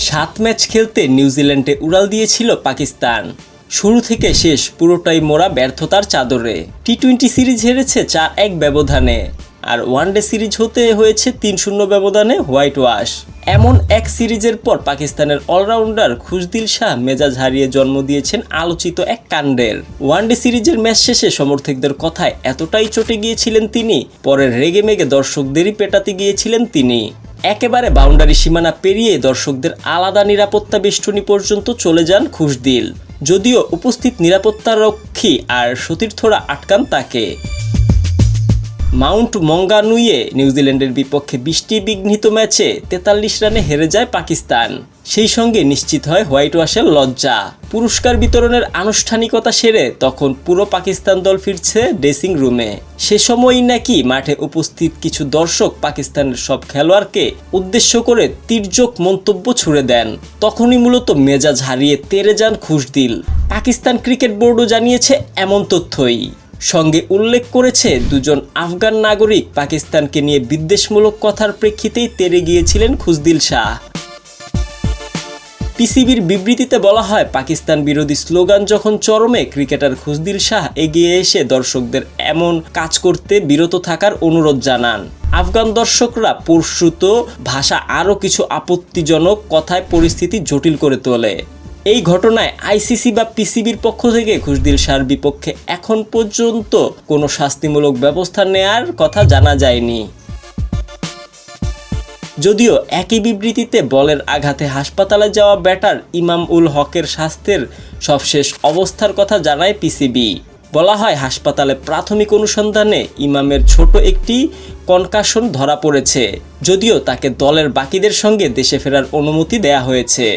সাত ম্যাচ খেলতে নিউজিল্যান্ডে উড়াল দিয়েছিল পাকিস্তান। শুরু থেকে শেষ পুরোটাই মোড়া ব্যর্থতার চাদরে। টি-20 সিরিজ হেরেছে 4-1 ব্যবধানে, আর ওয়ানডে সিরিজ হতে হয়েছে 3-0 ব্যবধানে হোয়াইট ওয়াশ। এমন এক সিরিজের পর পাকিস্তানের অলরাউন্ডার খুশদিল শাহ মেজাজ হারিয়ে জন্ম দিয়েছেন আলোচিত এক কাণ্ডের। ওয়ানডে সিরিজের ম্যাচ শেষে সমর্থকদের কথায় এতটাই চটে গিয়েছিলেন তিনি, পরে রেগে মেগে দর্শকদেরই পেটাতে গিয়েছিলেন তিনি। একেবারে বাউন্ডারি সীমানা পেরিয়ে দর্শকদের আলাদা নিরাপত্তা বেষ্টনী পর্যন্ত চলে যান খুশদিল, যদিও উপস্থিত নিরাপত্তারক্ষী আর সতীর্থরা আটকান তাকে। মাউন্ট মঙ্গানুইয়ে নিউজিল্যান্ডের বিপক্ষে বৃষ্টি বিঘ্নিত ম্যাচে 43 রানে হেরে যায় পাকিস্তান। সেই সঙ্গে নিশ্চিত হয় হোয়াইট ওয়াশের লজ্জা। পুরস্কার বিতরণের আনুষ্ঠানিকতা সেরে তখন পুরো পাকিস্তান দল ফিরছে ড্রেসিং রুমে। সে সময়ই নাকি মাঠে উপস্থিত কিছু দর্শক পাকিস্তানের সব খেলোয়াড়কে উদ্দেশ্য করে তির্যক মন্তব্য ছুড়ে দেন। তখনই মূলত মেজাজ হারিয়ে তেড়ে যান খুশদিল। পাকিস্তান ক্রিকেট বোর্ডও জানিয়েছে এমন তথ্যই, সঙ্গে উল্লেখ করেছে দুজন আফগান নাগরিক পাকিস্তানকে নিয়ে বিদ্বেষমূলক কথার প্রেক্ষিতেই তেড়ে গিয়েছিলেন খুশদিল শাহ। পিসিবির বিবৃতিতে বলা হয়, পাকিস্তান বিরোধী স্লোগান যখন চরমে, ক্রিকেটার খুশদিল শাহ এগিয়ে এসে দর্শকদের এমন কাজ করতে বিরত থাকার অনুরোধ জানান। আফগান দর্শকরা প্রস্তুত ভাষা আরও কিছু আপত্তিজনক কথায় পরিস্থিতি জটিল করে তোলে। এই ঘটনায় আইসিসি বা পিসিবির পক্ষ থেকে খুশদিল শাহর বিপক্ষে এখন পর্যন্ত কোনো শাস্তিমূলক ব্যবস্থা নেয়ার কথা জানা যায়নি। যদিও একই বিবৃতিতে বলের আঘাতে হাসপাতালে যাওয়া ব্যাটার ইমাম উল হকের স্বাস্থ্যের সবশেষ অবস্থার কথা জানায় পিসিবি। বলা হয়, হাসপাতালে প্রাথমিক অনুসন্ধানে ইমামের ছোট একটি কনকাশন ধরা পড়েছে, যদিও তাকে দলের বাকিদের সঙ্গে দেশে ফেরার অনুমতি দেয়া হয়েছে।